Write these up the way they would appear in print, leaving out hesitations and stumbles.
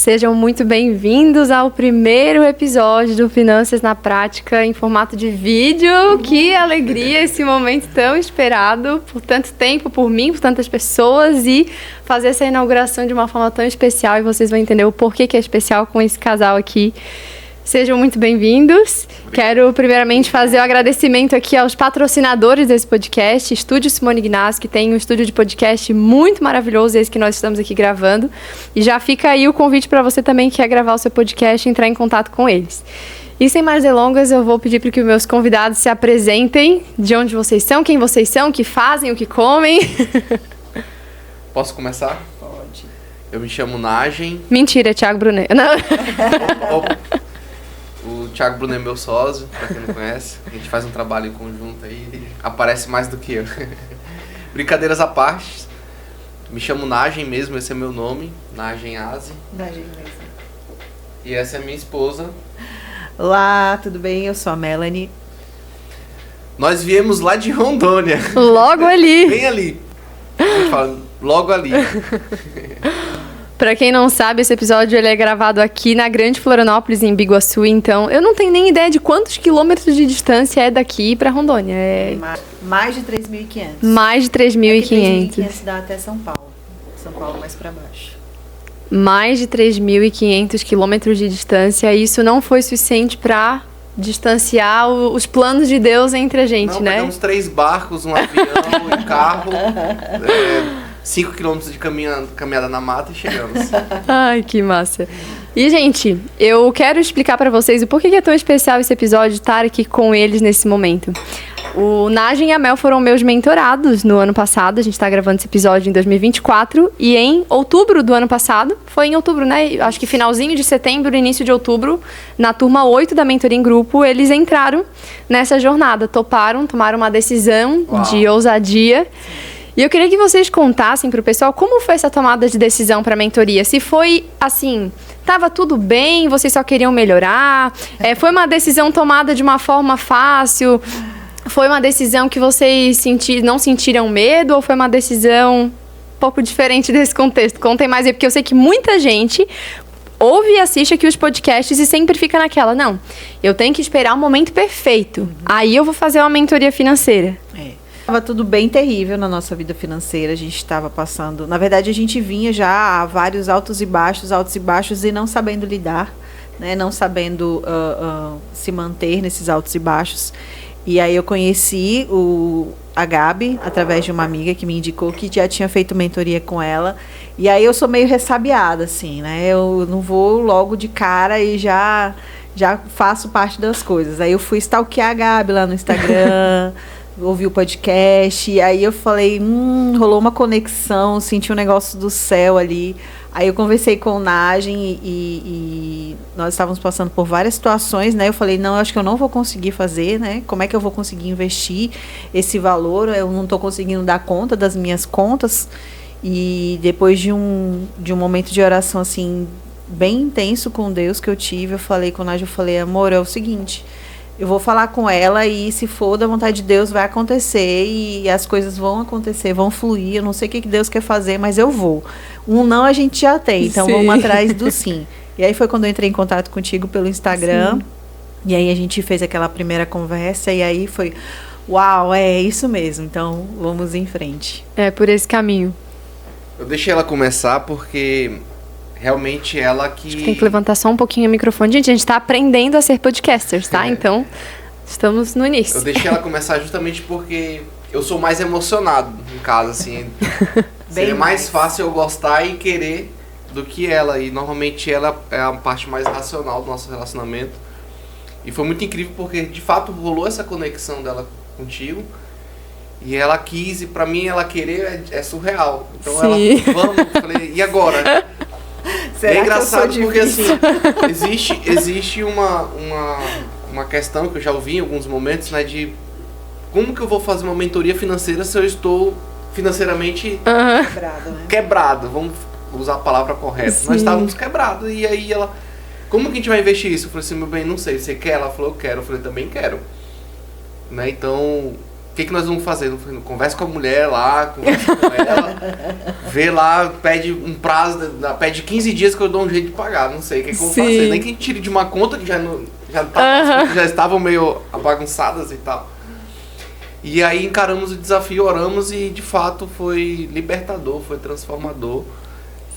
Sejam muito bem-vindos ao primeiro episódio do Finanças na Prática em formato de vídeo. Que alegria esse momento tão esperado por tanto tempo, por mim, por tantas pessoas, e fazer essa inauguração de uma forma tão especial, e vocês vão entender o porquê que é especial com esse casal aqui. Sejam muito bem-vindos. Quero primeiramente fazer o agradecimento aqui aos patrocinadores desse podcast, Estúdio Simone Gnassi, que tem um estúdio de podcast muito maravilhoso, esse que nós estamos aqui gravando. E já fica aí o convite para você também que quer gravar o seu podcast, entrar em contato com eles. E sem mais delongas, eu vou pedir para que os meus convidados se apresentem, de onde vocês são, quem vocês são, o que fazem, o que comem. Posso começar? Pode. Eu me chamo Nagem. Mentira, Thiago Brunet. Não. O Thiago Brunet é meu sócio, pra quem não conhece. A gente faz um trabalho em conjunto aí, ele aparece mais do que eu. Brincadeiras à parte, me chamo Nagem mesmo, esse é meu nome, Nagem Aze. Nagem mesmo. E essa é a minha esposa. Olá, tudo bem? Eu sou a Melanie. Nós viemos lá de Rondônia. Logo ali. Bem ali. A gente fala, logo ali. Pra quem não sabe, esse episódio ele é gravado aqui na Grande Florianópolis, em Biguaçu, então eu não tenho nem ideia de quantos quilômetros de distância é daqui pra Rondônia. É mais de 3.500. mais de 3.500. 3.500 dá até São Paulo. São Paulo mais pra baixo. Mais de 3.500 quilômetros de distância. Isso não foi suficiente pra distanciar os planos de Deus entre a gente, né? Pegamos 3 barcos, um avião, um carro... 5 quilômetros de caminhada na mata e chegamos. Ai, que massa. E, gente, eu quero explicar pra vocês o porquê que é tão especial esse episódio, estar aqui com eles nesse momento. O Nagem e a Mel foram meus mentorados no ano passado. A gente tá gravando esse episódio em 2024. E em outubro do ano passado, foi em outubro, né? Acho que finalzinho de setembro, início de outubro, na turma 8 da Mentoria em Grupo, eles entraram nessa jornada. Tomaram uma decisão de ousadia. E eu queria que vocês contassem pro pessoal como foi essa tomada de decisão para a mentoria. Se foi, assim, tava tudo bem, vocês só queriam melhorar, foi uma decisão tomada de uma forma fácil, foi uma decisão que vocês não sentiram medo, ou foi uma decisão um pouco diferente desse contexto? Contem mais aí, porque eu sei que muita gente ouve e assiste aqui os podcasts e sempre fica naquela, não, eu tenho que esperar o momento perfeito, aí eu vou fazer uma mentoria financeira. Estava tudo bem terrível na nossa vida financeira, a gente estava passando... Na verdade, a gente vinha já a vários altos e baixos, e não sabendo lidar, né? Não sabendo se manter nesses altos e baixos. E aí eu conheci a Gabi, através de uma amiga que me indicou que já tinha feito mentoria com ela. E aí eu sou meio ressabiada, assim, né? Eu não vou logo de cara e já faço parte das coisas. Aí eu fui stalkear a Gabi lá no Instagram... ouvi o podcast, e aí eu falei, rolou uma conexão, senti um negócio do céu ali. Aí eu conversei com o Nagem e nós estávamos passando por várias situações, né? Eu falei, não, eu acho que eu não vou conseguir fazer, né? Como é que eu vou conseguir investir esse valor? Eu não estou conseguindo dar conta das minhas contas. E depois de um momento de oração, assim, bem intenso com Deus que eu tive, eu falei com o Nagem, eu falei, amor, é o seguinte... Eu vou falar com ela e, se for da vontade de Deus, vai acontecer e as coisas vão acontecer, vão fluir. Eu não sei o que Deus quer fazer, mas eu vou. Um não a gente já tem, então vamos atrás do sim. E aí foi quando eu entrei em contato contigo pelo Instagram. Sim. E aí a gente fez aquela primeira conversa e aí foi, uau, é isso mesmo. Então vamos em frente. É por esse caminho. Eu deixei ela começar porque... realmente ela que... Acho que tem que levantar só um pouquinho o microfone. Gente, a gente tá aprendendo a ser podcasters, tá? Então, estamos no início. Eu deixei ela começar justamente porque eu sou mais emocionado em casa, assim. Seria mais fácil eu gostar e querer do que ela. E normalmente ela é a parte mais racional do nosso relacionamento. E foi muito incrível porque, de fato, rolou essa conexão dela contigo. E ela quis, e pra mim ela querer é surreal. Então Sim. ela, vamos, eu falei, e agora? Será é engraçado porque assim, existe uma questão que eu já ouvi em alguns momentos, né, de como que eu vou fazer uma mentoria financeira se eu estou financeiramente quebrado, vamos usar a palavra correta. Sim. Nós estávamos quebrados, e aí ela, como que a gente vai investir isso? Eu falei assim, meu bem, não sei, você quer? Ela falou, eu quero. Eu falei, também quero. Né, então, O que nós vamos fazer? Conversa com a mulher lá, conversa com ela, vê lá, pede um prazo, pede 15 dias que eu dou um jeito de pagar. Não sei o que eu vou fazer. Nem que a gente tire de uma conta que já estavam meio bagunçadas e tal. E aí encaramos o desafio, oramos e de fato foi libertador, foi transformador.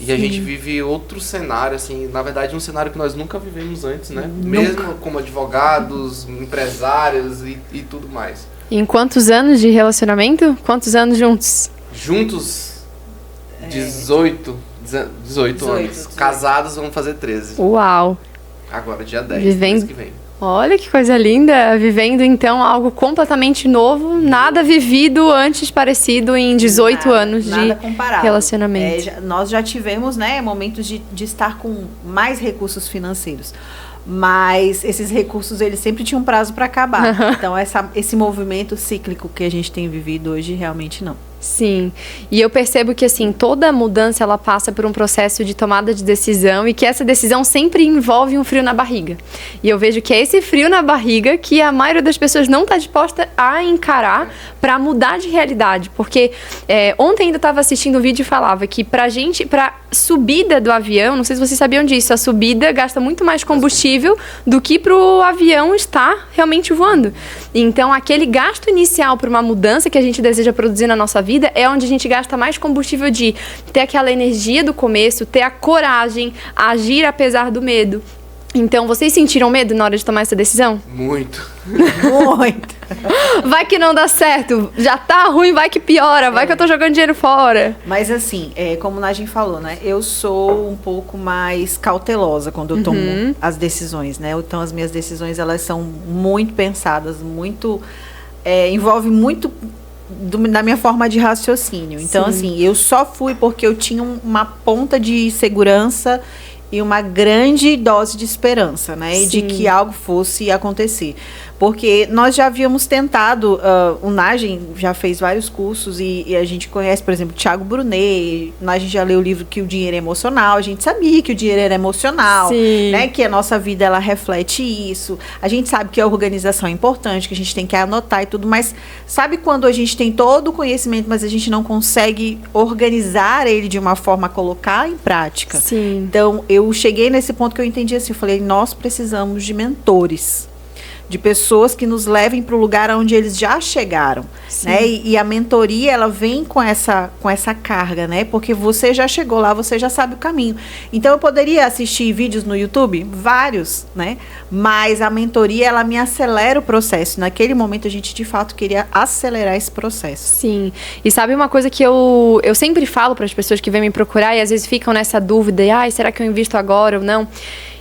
E a gente vive outro cenário, assim, na verdade um cenário que nós nunca vivemos antes, né? Mesmo como advogados, empresários e tudo mais. Em quantos anos de relacionamento? Quantos anos juntos? Juntos, 18 anos. Casados, vamos fazer 13. Uau! Agora, dia 10, mês que vem. Olha que coisa linda! Vivendo, então, algo completamente novo. Nada vivido antes parecido em 18 anos de relacionamento. Nós já tivemos, né, momentos de estar com mais recursos financeiros. Mas esses recursos, eles sempre tinham prazo para acabar. Então, esse movimento cíclico que a gente tem vivido hoje, realmente não. Sim, e eu percebo que assim, toda mudança ela passa por um processo de tomada de decisão e que essa decisão sempre envolve um frio na barriga. E eu vejo que é esse frio na barriga que a maioria das pessoas não está disposta a encarar para mudar de realidade. Porque ontem ainda estava assistindo um vídeo e falava que pra subida do avião, não sei se vocês sabiam disso, a subida gasta muito mais combustível do que pro avião estar realmente voando. Então, aquele gasto inicial para uma mudança que a gente deseja produzir na nossa vida é onde a gente gasta mais combustível de ter aquela energia do começo, ter a coragem, agir apesar do medo. Então, vocês sentiram medo na hora de tomar essa decisão? Muito. Muito. Vai que não dá certo, já tá ruim, vai que piora, vai que eu tô jogando dinheiro fora. Mas assim, como o Najin falou, né? Eu sou um pouco mais cautelosa quando eu tomo as decisões, né? Então, as minhas decisões, elas são muito pensadas, muito... envolve muito... da minha forma de raciocínio. Então, assim, eu só fui porque eu tinha uma ponta de segurança e uma grande dose de esperança, né? E de que algo fosse acontecer. Porque nós já havíamos tentado, o Najin já fez vários cursos e a gente conhece, por exemplo, Thiago Brunet, o Najin já leu o livro Que o Dinheiro é Emocional, a gente sabia que o dinheiro era emocional, né? Que a nossa vida, ela reflete isso. A gente sabe que a organização é importante, que a gente tem que anotar e tudo, mas sabe quando a gente tem todo o conhecimento, mas a gente não consegue organizar ele de uma forma a colocar em prática? Sim. Então, eu cheguei nesse ponto que eu entendi assim, eu falei, nós precisamos de mentores, de pessoas que nos levem para o lugar onde eles já chegaram, né? E a mentoria, ela vem com essa carga, né? Porque você já chegou lá, você já sabe o caminho. Então, eu poderia assistir vídeos no YouTube, vários, né? Mas a mentoria, ela me acelera o processo. Naquele momento, a gente, de fato, queria acelerar esse processo. Sim. E sabe uma coisa que eu sempre falo para as pessoas que vêm me procurar e às vezes ficam nessa dúvida, será que eu invisto agora ou não?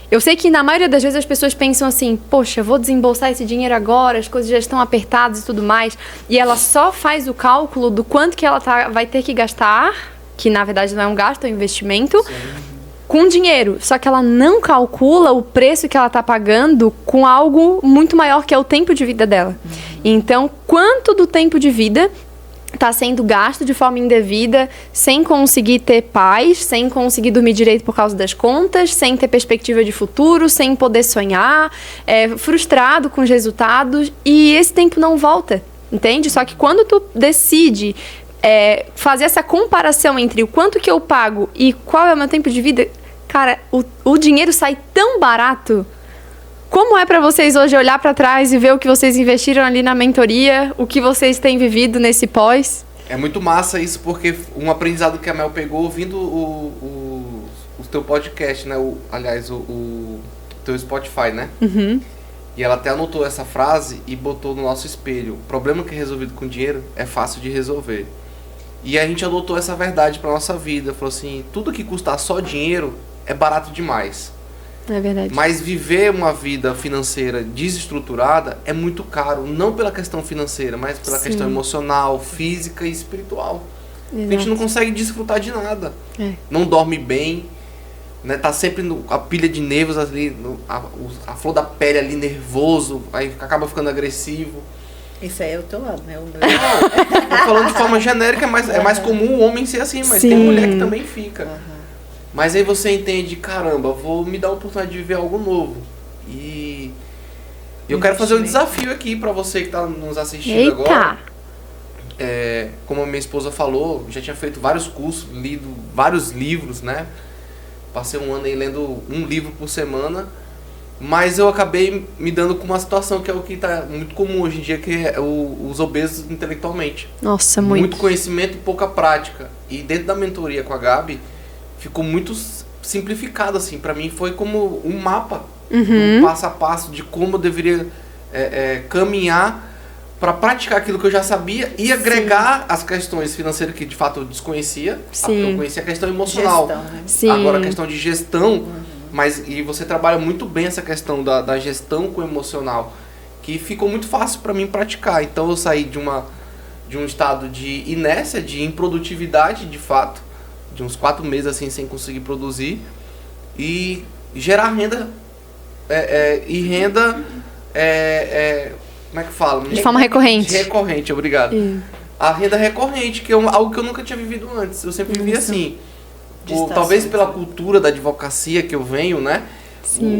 Eu sei que na maioria das vezes as pessoas pensam assim, poxa, eu vou desembolsar esse dinheiro agora, as coisas já estão apertadas e tudo mais, e ela só faz o cálculo do quanto que ela vai ter que gastar, que na verdade não é um gasto, é um investimento, com dinheiro. Só que ela não calcula o preço que ela está pagando com algo muito maior, que é o tempo de vida dela. Então, quanto do tempo de vida está sendo gasto de forma indevida, sem conseguir ter paz, sem conseguir dormir direito por causa das contas, sem ter perspectiva de futuro, sem poder sonhar, frustrado com os resultados, e esse tempo não volta, entende? Só que quando tu decide fazer essa comparação entre o quanto que eu pago e qual é o meu tempo de vida, cara, o dinheiro sai tão barato. Como é para vocês hoje olhar para trás e ver o que vocês investiram ali na mentoria, o que vocês têm vivido nesse pós? É muito massa isso, porque um aprendizado que a Mel pegou ouvindo o teu podcast, né? O teu Spotify, né? E ela até anotou essa frase e botou no nosso espelho. O problema que é resolvido com dinheiro é fácil de resolver. E a gente adotou essa verdade para nossa vida. Falou assim, tudo que custar só dinheiro é barato demais. É verdade. Mas viver uma vida financeira desestruturada é muito caro, não pela questão financeira, mas pela questão emocional, física e espiritual. Exato. A gente não consegue desfrutar de nada. Não dorme bem, né? Tá sempre a pilha de nervos ali, a flor da pele ali, nervoso, aí acaba ficando agressivo. Isso aí é o teu lado, né? Não, tô falando de forma genérica, é mais comum o homem ser assim, mas tem mulher que também fica. Mas aí você entende, caramba, vou me dar a oportunidade de viver algo novo. E eu quero fazer um desafio aqui pra você que tá nos assistindo agora. como a minha esposa falou, já tinha feito vários cursos, lido vários livros, né? Passei um ano aí lendo um livro por semana, mas eu acabei me dando com uma situação que é o que está muito comum hoje em dia, que é os obesos intelectualmente. Nossa, muito. Muito conhecimento e pouca prática. E dentro da mentoria com a Gabi, ficou muito simplificado, assim. Para mim foi como um mapa, um passo a passo de como eu deveria caminhar para praticar aquilo que eu já sabia e agregar as questões financeiras que de fato eu desconhecia. Sim. Eu conhecia a questão emocional. Gestão, né? Sim. Agora a questão de gestão, e você trabalha muito bem essa questão da gestão com o emocional, que ficou muito fácil para mim praticar. Então eu saí de um estado de inércia, de improdutividade de fato, de uns 4 meses assim sem conseguir produzir, e gerar renda, como é que fala? De forma recorrente. Recorrente, obrigado. A renda recorrente, que é algo que eu nunca tinha vivido antes. Eu sempre vivi assim. Talvez pela cultura da advocacia que eu venho, né?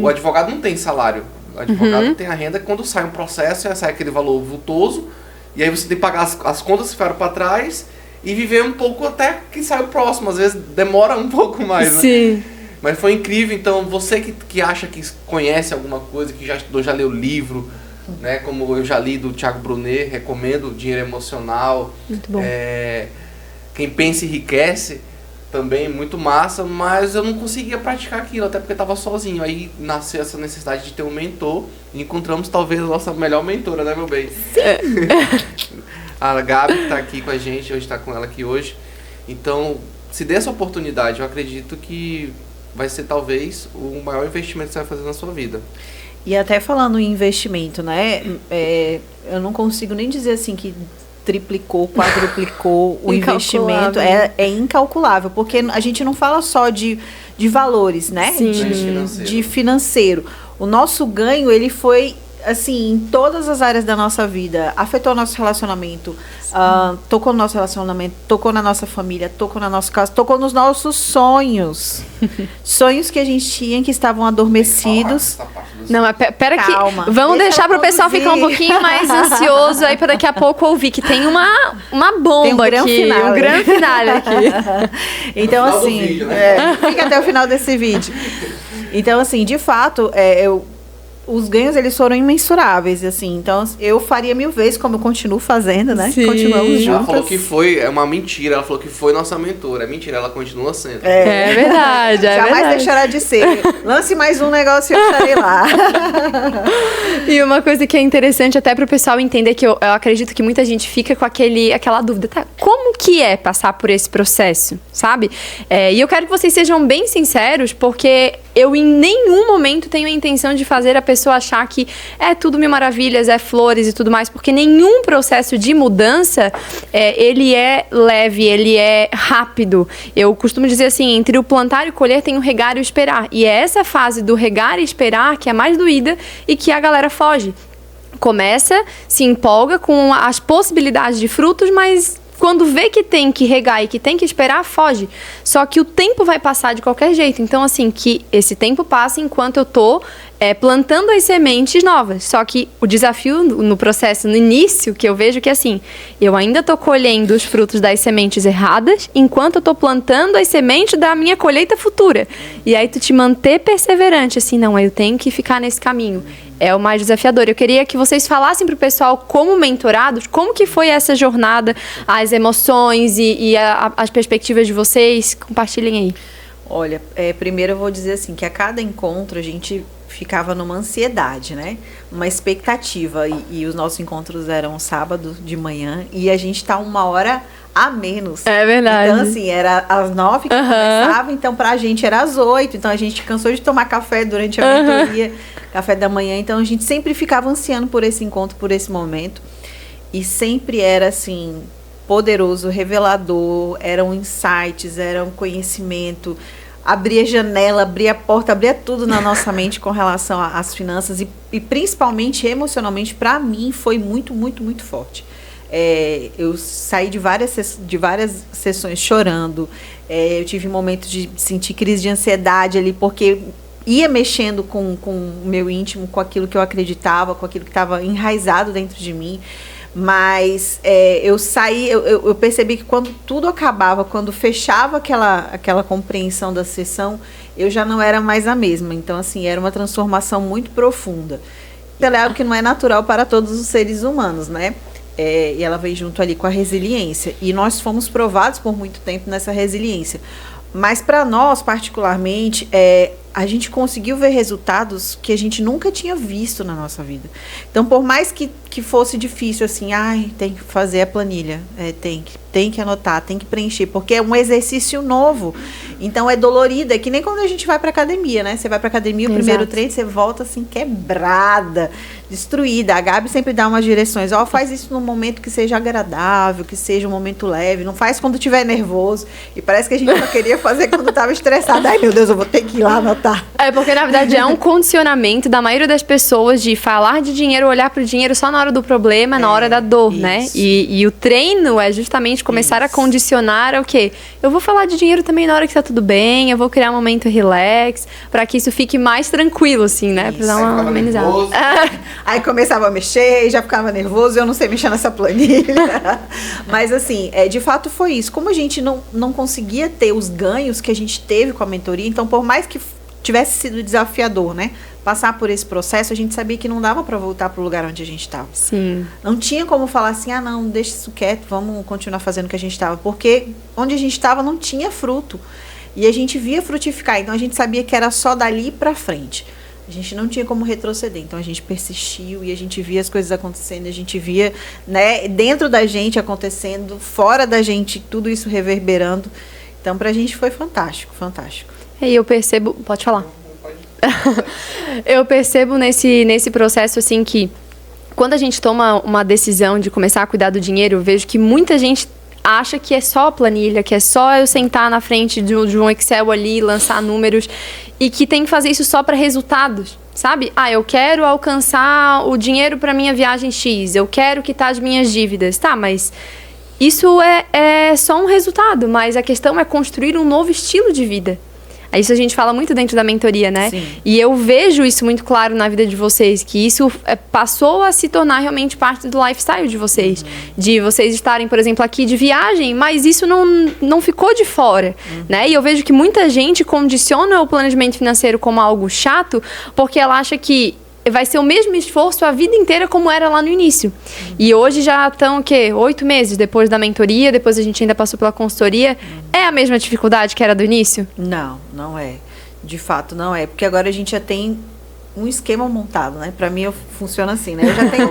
O advogado não tem salário. O advogado tem a renda quando sai um processo, sai aquele valor vultoso, e aí você tem que pagar as contas que ficaram para trás e viver um pouco até que sai o próximo. Às vezes demora um pouco mais, né? Sim. Mas foi incrível. Então, você que acha que conhece alguma coisa, que já estudou, já leu livro, né? Como eu já li do Thiago Brunet, recomendo Dinheiro Emocional. Muito bom. Quem Pensa Enriquece, também muito massa, mas eu não conseguia praticar aquilo, até porque estava sozinho. Aí nasceu essa necessidade de ter um mentor e encontramos talvez a nossa melhor mentora, né, meu bem? A Gabi, que está aqui com a gente, hoje está com ela aqui hoje. Então, se der essa oportunidade, eu acredito que vai ser talvez o maior investimento que você vai fazer na sua vida. E até falando em investimento, né? Eu não consigo nem dizer assim que triplicou, quadruplicou o investimento. É incalculável, porque a gente não fala só de valores, né? De financeiro. O nosso ganho, ele foi assim, em todas as áreas da nossa vida. Afetou nosso relacionamento, tocou no nosso relacionamento, tocou na nossa família, tocou na nossa casa, tocou nos nossos sonhos. Sonhos que a gente tinha, que estavam adormecidos. Não, mas pera que vamos Deixa deixar para o pessoal ficar um pouquinho mais ansioso aí para daqui a pouco ouvir que tem uma bomba tem um grande finale aqui. Então no final assim, do vídeo, né? Fica até o final desse vídeo. Então assim, de fato, os ganhos, eles foram imensuráveis, assim. Então, eu faria 1000 vezes, como eu continuo fazendo, né? Sim. Continuamos juntas. Ela falou que foi, é uma mentira. Ela falou que foi nossa mentora. É mentira, ela continua sendo. É verdade, Jamais deixará de ser. Lance mais um negócio e eu estarei lá. E uma coisa que é interessante até para o pessoal entender, que eu acredito que muita gente fica com aquela dúvida, tá? Como que é passar por esse processo, sabe? E eu quero que vocês sejam bem sinceros, porque eu em nenhum momento tenho a intenção de fazer a pessoa achar que é tudo mil maravilhas, é flores e tudo mais, porque nenhum processo de mudança, ele é leve, ele é rápido. Eu costumo dizer assim, entre o plantar e o colher tem o regar e o esperar. E é essa fase do regar e esperar que é mais doída e que a galera foge. Começa, se empolga com as possibilidades de frutos, mas quando vê que tem que regar e que tem que esperar, foge. Só que o tempo vai passar de qualquer jeito. Então, assim, que esse tempo passa enquanto eu tô plantando as sementes novas. Só que o desafio no processo, no início, que eu vejo que, assim, eu ainda tô colhendo os frutos das sementes erradas, enquanto eu tô plantando as sementes da minha colheita futura. E aí tu te manter perseverante, assim, não, eu tenho que ficar nesse caminho. É o mais desafiador. Eu queria que vocês falassem para o pessoal, como mentorados, como que foi essa jornada, as emoções e as perspectivas de vocês. Compartilhem aí. Olha, primeiro eu vou dizer assim, que a cada encontro a gente ficava numa ansiedade, né? Uma expectativa. E os nossos encontros eram sábado de manhã e a gente tá 1 hora a menos. É verdade. Então, assim, era às 9 que começava, então pra gente era às 8. Então a gente cansou de tomar café durante a mentoria, café da manhã. Então a gente sempre ficava ansiando por esse encontro, por esse momento. E sempre era, assim, poderoso, revelador, eram insights, era um conhecimento. Abria janela, abria porta, abria tudo na nossa mente com relação às finanças e principalmente emocionalmente, para mim, foi muito, muito, muito forte. Eu saí de várias sessões chorando, eu tive momentos de sentir crise de ansiedade ali, porque ia mexendo com o meu íntimo, com aquilo que eu acreditava, com aquilo que estava enraizado dentro de mim. Mas eu percebi que quando tudo acabava, quando fechava aquela compreensão da sessão, eu já não era mais a mesma. Então, assim, era uma transformação muito profunda. Ela é algo que não é natural para todos os seres humanos, né? E ela veio junto ali com a resiliência. E nós fomos provados por muito tempo nessa resiliência. Mas para nós, particularmente, a gente conseguiu ver resultados que a gente nunca tinha visto na nossa vida. Então, por mais que fosse difícil, assim, tem que fazer a planilha, tem que anotar, tem que preencher, porque é um exercício novo. Então, é dolorido, é que nem quando a gente vai para academia, né? Você vai para academia, o primeiro treino, você volta assim, quebrada, destruída. A Gabi sempre dá umas direções. Faz isso num momento que seja agradável, que seja um momento leve. Não faz quando estiver nervoso. E parece que a gente só queria fazer quando estava estressada. Ai, meu Deus, eu vou ter que ir lá anotar. Porque, na verdade, é um condicionamento da maioria das pessoas de falar de dinheiro, olhar para o dinheiro só na hora do problema, na hora da dor, isso. né? E o treino é justamente começar a condicionar o quê? Eu vou falar de dinheiro também na hora que tá tudo bem, eu vou criar um momento relax, para que isso fique mais tranquilo, assim, né? Para dar uma amenizada. Aí começava a mexer, já ficava nervoso, eu não sei mexer nessa planilha. Mas, assim, de fato foi isso. Como a gente não conseguia ter os ganhos que a gente teve com a mentoria, então, por mais que tivesse sido desafiador, né? Passar por esse processo, a gente sabia que não dava para voltar para o lugar onde a gente estava. Sim. Não tinha como falar assim, não, deixa isso quieto, vamos continuar fazendo o que a gente estava. Porque onde a gente estava não tinha fruto. E a gente via frutificar, então a gente sabia que era só dali para frente. A gente não tinha como retroceder, então a gente persistiu e a gente via as coisas acontecendo, a gente via, né, dentro da gente acontecendo, fora da gente, tudo isso reverberando. Então, pra gente foi fantástico, fantástico. E eu percebo... Pode falar. Eu percebo nesse processo, assim, que quando a gente toma uma decisão de começar a cuidar do dinheiro, eu vejo que muita gente acha que é só planilha, que é só eu sentar na frente de um Excel ali, lançar números, e que tem que fazer isso só para resultados, sabe? Eu quero alcançar o dinheiro para minha viagem X, eu quero quitar as minhas dívidas. Tá, mas isso é só um resultado, mas a questão é construir um novo estilo de vida. Isso a gente fala muito dentro da mentoria, né? Sim. E eu vejo isso muito claro na vida de vocês, que isso passou a se tornar realmente parte do lifestyle de vocês. De vocês estarem, por exemplo, aqui de viagem, mas isso não ficou de fora, né? E eu vejo que muita gente condiciona o planejamento financeiro como algo chato, porque ela acha que vai ser o mesmo esforço a vida inteira como era lá no início. E hoje já estão, 8 meses depois da mentoria, depois a gente ainda passou pela consultoria. É a mesma dificuldade que era do início? Não é. De fato, não é. Porque agora a gente já tem um esquema montado, né? Para mim, funciona assim, né? Eu já tenho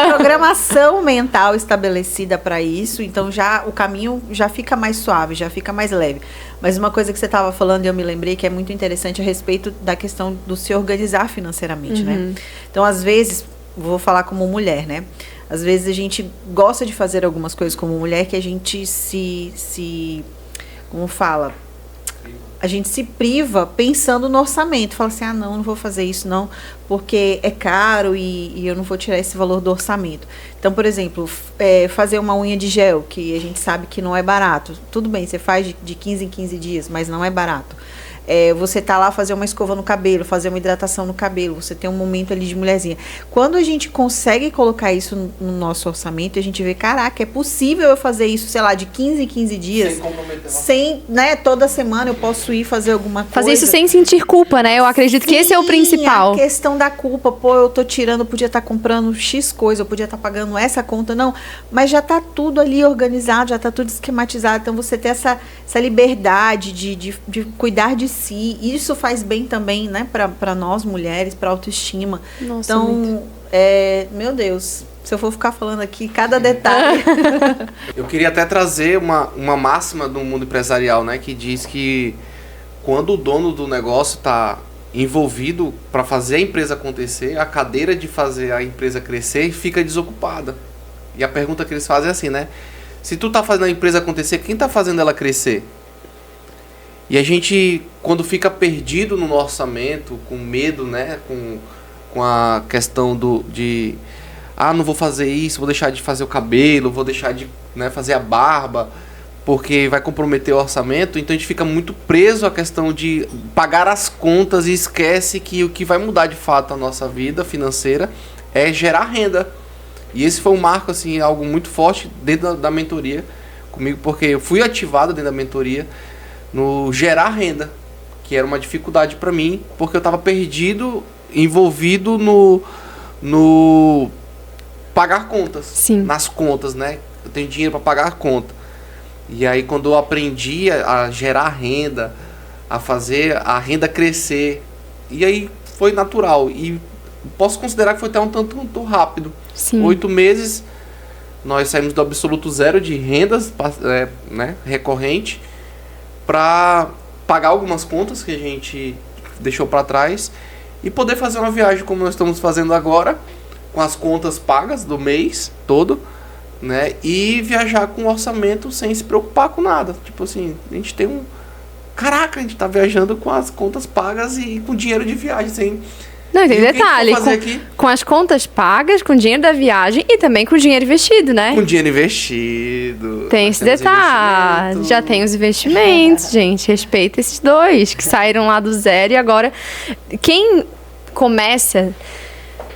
programação mental estabelecida para isso, então o caminho já fica mais suave, já fica mais leve. Mas uma coisa que você estava falando e eu me lembrei que é muito interessante a respeito da questão do se organizar financeiramente, né? Então, às vezes, vou falar como mulher, né? Às vezes a gente gosta de fazer algumas coisas como mulher que a gente como fala? A gente se priva pensando no orçamento. Fala assim, não vou fazer isso não, porque é caro e eu não vou tirar esse valor do orçamento. Então, por exemplo, fazer uma unha de gel, que a gente sabe que não é barato. Tudo bem, você faz de 15 em 15 dias, mas não é barato. Você tá lá fazer uma escova no cabelo, fazer uma hidratação no cabelo, você tem um momento ali de mulherzinha. Quando a gente consegue colocar isso no nosso orçamento, a gente vê, caraca, é possível eu fazer isso, sei lá, de 15 em 15 dias. Sem comprometer. Sem, né, toda semana eu posso ir fazer alguma coisa. Fazer isso sem sentir culpa, né? Eu acredito que esse é o principal. A questão da culpa, eu tô tirando, eu podia estar comprando X coisa, eu podia estar pagando essa conta, não. Mas já tá tudo ali organizado, já tá tudo esquematizado. Então você ter essa liberdade de cuidar de si, isso faz bem também, né, para nós mulheres, para autoestima. Nossa, então, muito. Meu Deus, se eu for ficar falando aqui cada detalhe. Eu queria até trazer uma máxima do mundo empresarial, né, que diz que quando o dono do negócio está envolvido para fazer a empresa acontecer, a cadeira de fazer a empresa crescer fica desocupada. E a pergunta que eles fazem é assim, né? Se tu tá fazendo a empresa acontecer, quem tá fazendo ela crescer? E a gente, quando fica perdido no orçamento, com medo, né? Com a questão não vou fazer isso, vou deixar de fazer o cabelo, vou deixar de, né, fazer a barba, porque vai comprometer o orçamento. Então a gente fica muito preso à questão de pagar as contas e esquece que o que vai mudar de fato a nossa vida financeira é gerar renda. E esse foi um marco, assim, algo muito forte dentro da mentoria comigo, porque eu fui ativado dentro da mentoria no gerar renda, que era uma dificuldade para mim, porque eu estava perdido, envolvido no pagar contas. Sim. Nas contas, né? Eu tenho dinheiro para pagar a conta. E aí quando eu aprendi a gerar renda, a fazer a renda crescer, e aí foi natural. E posso considerar que foi até um tanto rápido. Sim. 8 meses, nós saímos do absoluto zero de rendas, né, recorrente, para pagar algumas contas que a gente deixou para trás e poder fazer uma viagem como nós estamos fazendo agora, com as contas pagas do mês todo, né? E viajar com orçamento sem se preocupar com nada. Tipo assim, a gente tem um... Caraca, a gente tá viajando com as contas pagas e com dinheiro de viagem, sem... Não, tem detalhe, com as contas pagas, com o dinheiro da viagem e também com o dinheiro investido, né? Com dinheiro investido. Tem esse detalhe. Já tem os investimentos, gente. Respeita esses dois que saíram lá do zero e agora... Quem começa,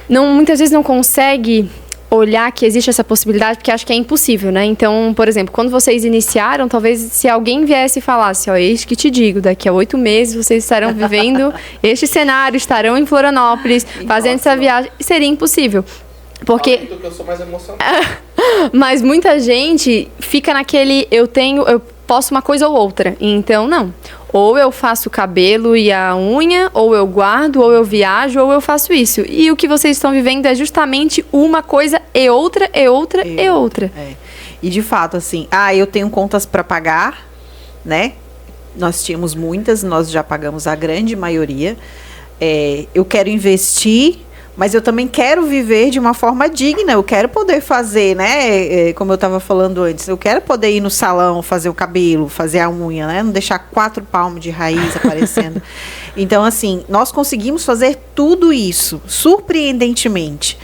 muitas vezes não consegue olhar que existe essa possibilidade porque acha que é impossível, né? Então, por exemplo, quando vocês iniciaram, talvez se alguém viesse e falasse, eis que te digo, daqui a 8 meses vocês estarão vivendo este cenário, estarão em Florianópolis, fazendo essa viagem, seria impossível. Porque... que eu sou mais emocionado. Mas muita gente fica naquele, eu posso uma coisa ou outra. Então, não. Ou eu faço o cabelo e a unha, ou eu guardo, ou eu viajo, ou eu faço isso. E o que vocês estão vivendo é justamente uma coisa e outra, e outra, e outra. É. E de fato, assim, eu tenho contas para pagar, né? Nós tínhamos muitas, nós já pagamos a grande maioria. Eu quero investir, mas eu também quero viver de uma forma digna. Eu quero poder fazer, né? Como eu estava falando antes, eu quero poder ir no salão, fazer o cabelo, fazer a unha, né? Não deixar 4 palmos de raiz aparecendo. Então, assim, nós conseguimos fazer tudo isso, surpreendentemente.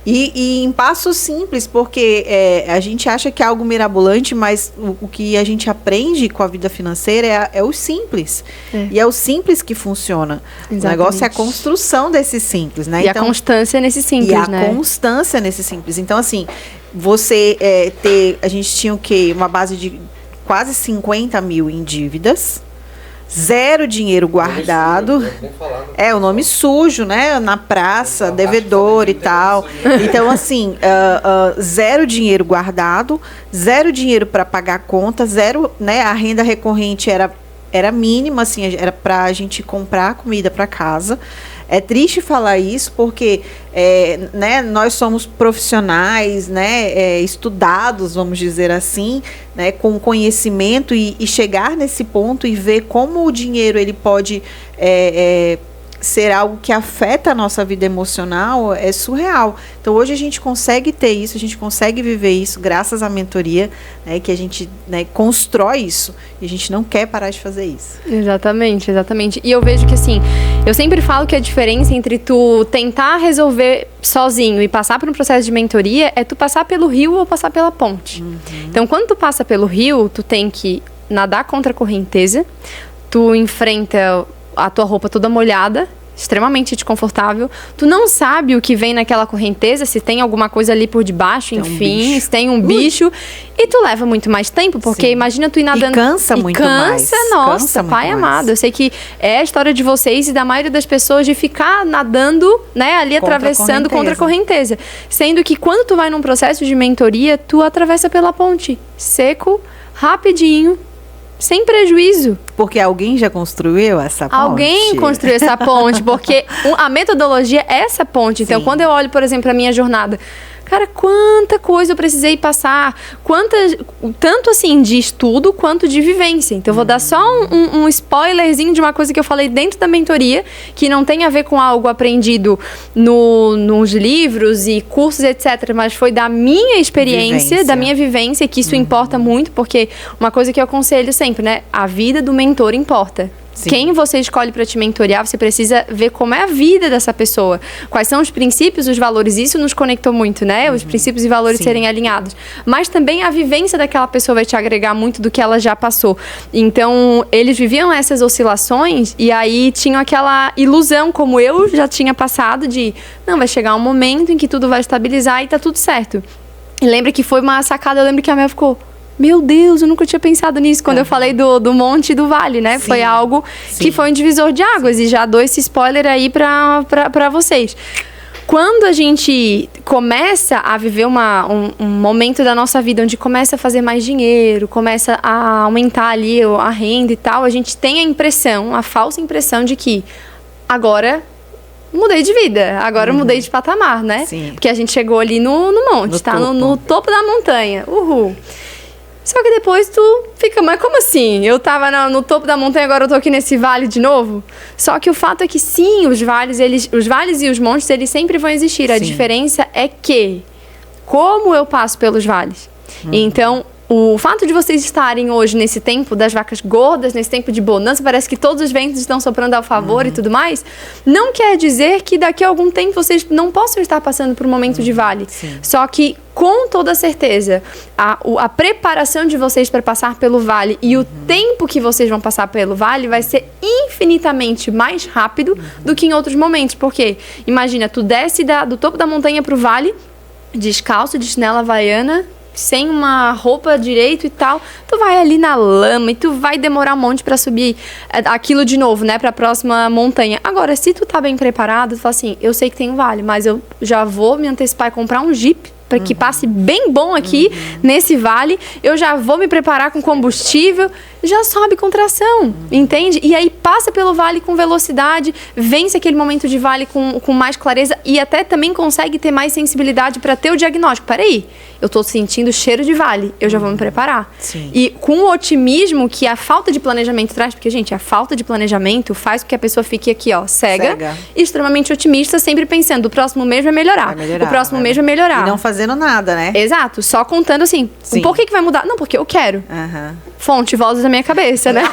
E em passos simples, porque a gente acha que é algo mirabolante, mas o que a gente aprende com a vida financeira é o simples. E é o simples que funciona. Exatamente. O negócio é a construção desse simples, né? E então, a constância nesse simples, né? E a constância nesse simples. Então, assim, a gente tinha o quê? Uma base de quase 50 mil em dívidas. 0 dinheiro guardado. O nome sujo, né? Na praça, devedor e tal. Então, assim, 0 dinheiro guardado, 0 dinheiro para pagar conta, 0, né? A renda recorrente era mínima, assim, era para a gente comprar comida para casa. É triste falar isso porque né, nós somos profissionais, né, estudados, vamos dizer assim, né, com conhecimento e chegar nesse ponto e ver como o dinheiro ele pode ser algo que afeta a nossa vida emocional é surreal. Então hoje a gente consegue ter isso, a gente consegue viver isso graças à mentoria, né, que a gente, né, constrói isso e a gente não quer parar de fazer isso. Exatamente, exatamente. E eu vejo que assim, eu sempre falo que a diferença entre tu tentar resolver sozinho e passar por um processo de mentoria é tu passar pelo rio ou passar pela ponte. Então quando tu passa pelo rio, tu tem que nadar contra a correnteza, tu enfrenta a tua roupa toda molhada, extremamente desconfortável. Tu não sabe o que vem naquela correnteza, se tem alguma coisa ali por debaixo, enfim, se tem um bicho. E tu leva muito mais tempo, porque imagina tu ir nadando. E cansa muito mais. Nossa, cansa pai muito amado. mais. Eu sei que é a história de vocês e da maioria das pessoas de ficar nadando, né, ali atravessando contra a correnteza. Sendo que quando tu vai num processo de mentoria, tu atravessa pela ponte, seco, rapidinho, sem prejuízo. Porque alguém já construiu essa ponte? Alguém construiu essa ponte, porque a metodologia é essa ponte. Então, quando eu olho, por exemplo, a minha jornada, cara, quanta coisa eu precisei passar, tanto assim de estudo quanto de vivência. Então, eu vou dar só um spoilerzinho de uma coisa que eu falei dentro da mentoria, que não tem a ver com algo aprendido nos livros e cursos, etc., mas foi da minha experiência, da minha vivência, que isso importa muito, porque uma coisa que eu aconselho sempre, né? A vida do mentor importa. Quem você escolhe para te mentorear, você precisa ver como é a vida dessa pessoa. Quais são os princípios, os valores. Isso nos conectou muito, né? Os princípios e valores serem alinhados. Mas também a vivência daquela pessoa vai te agregar muito do que ela já passou. Então, eles viviam essas oscilações e aí tinham aquela ilusão, como eu já tinha passado, de não, vai chegar um momento em que tudo vai estabilizar e tá tudo certo. E lembra que foi uma sacada, eu lembro que a Mel ficou... Meu Deus, eu nunca tinha pensado nisso quando eu falei do monte e do vale, né? Foi algo que foi um divisor de águas. E já dou esse spoiler aí pra vocês. Quando a gente começa a viver um momento da nossa vida onde começa a fazer mais dinheiro, começa a aumentar ali a renda e tal, a gente tem a impressão, a falsa impressão de que agora... mudei de vida, agora eu mudei de patamar, né? Sim. Porque a gente chegou ali no monte, tá? No topo da montanha. Uhul. Só que depois tu fica, mas como assim? Eu tava no topo da montanha, agora eu tô aqui nesse vale de novo? Só que o fato é que sim, os vales e os montes, eles sempre vão existir. A diferença é que, como eu passo pelos vales? Então, o fato de vocês estarem hoje nesse tempo das vacas gordas, nesse tempo de bonança, parece que todos os ventos estão soprando ao favor e tudo mais, não quer dizer que daqui a algum tempo vocês não possam estar passando por um momento de vale. Só que, com toda certeza, a preparação de vocês para passar pelo vale e o tempo que vocês vão passar pelo vale vai ser infinitamente mais rápido do que em outros momentos. Porque, imagina, tu desce do topo da montanha pro vale, descalço, de chinela havaiana, sem uma roupa direito e tal, tu vai ali na lama e tu vai demorar um monte pra subir aquilo de novo, né, pra próxima montanha. Agora, se tu tá bem preparado, tu fala assim, eu sei que tem um vale, mas eu já vou me antecipar e comprar um Jeep para que passe bem bom aqui nesse vale, eu já vou me preparar com combustível, já sobe com tração, entende? E aí passa pelo vale com velocidade, vence aquele momento de vale com mais clareza e até também consegue ter mais sensibilidade para ter o diagnóstico. Peraí, eu tô sentindo cheiro de vale, eu já vou me preparar. E com o otimismo que a falta de planejamento traz, porque, gente, a falta de planejamento faz com que a pessoa fique aqui, ó, cega. Extremamente otimista, sempre pensando, o próximo mês vai melhorar, o próximo mês vai melhorar. E não fazendo nada, né? Exato, só contando assim, por que vai mudar? Não, porque eu quero. Fonte, vozes da minha cabeça, né?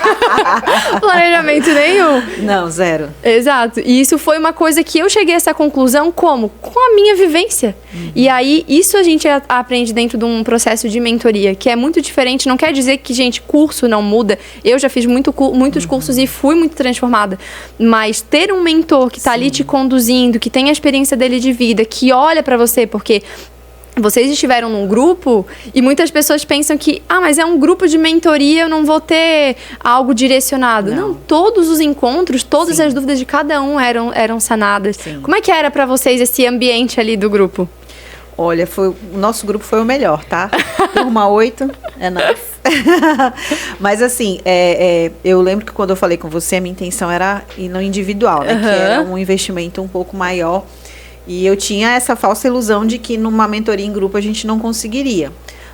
Planejamento nenhum. Não, zero. Exato. E isso foi uma coisa que eu cheguei a essa conclusão como? Com a minha vivência. E aí, isso a gente aprende dentro de um processo de mentoria, que é muito diferente. Não quer dizer que, gente, curso não muda. Eu já fiz muitos cursos e fui muito transformada. Mas ter um mentor que tá ali te conduzindo, que tem a experiência dele de vida, que olha pra você, porque... vocês estiveram num grupo e muitas pessoas pensam que, mas é um grupo de mentoria, eu não vou ter algo direcionado. Não, todos os encontros, todas as dúvidas de cada um eram sanadas. Como é que era pra vocês esse ambiente ali do grupo? Olha, o nosso grupo foi o melhor, tá? Turma 8, é nóis. Mas assim, eu lembro que quando eu falei com você, a minha intenção era ir no individual, né? Que era um investimento um pouco maior. E eu tinha essa falsa ilusão de que numa mentoria em grupo a gente não conseguiria.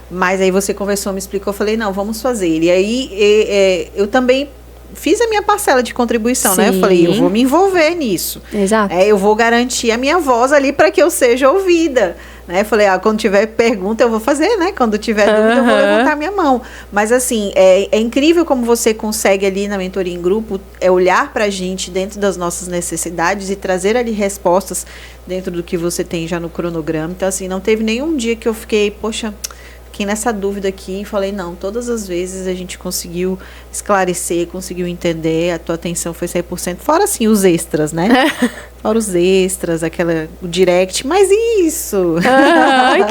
Mas aí você conversou, me explicou, eu falei, não, vamos fazer. E aí eu também fiz a minha parcela de contribuição, né? Eu falei, eu vou me envolver nisso. Exato. Eu vou garantir a minha voz ali para que eu seja ouvida. Né? Eu falei, quando tiver pergunta eu vou fazer, né? Quando tiver dúvida eu vou levantar minha mão. Mas assim, é incrível como você consegue ali na mentoria em grupo olhar pra gente dentro das nossas necessidades e trazer ali respostas dentro do que você tem já no cronograma. Então assim, não teve nenhum dia que eu fiquei, poxa, fiquei nessa dúvida aqui e falei, não, todas as vezes a gente conseguiu esclarecer, conseguiu entender, a tua atenção foi 100%, fora assim os extras, né? Fora os extras, o direct, mas isso!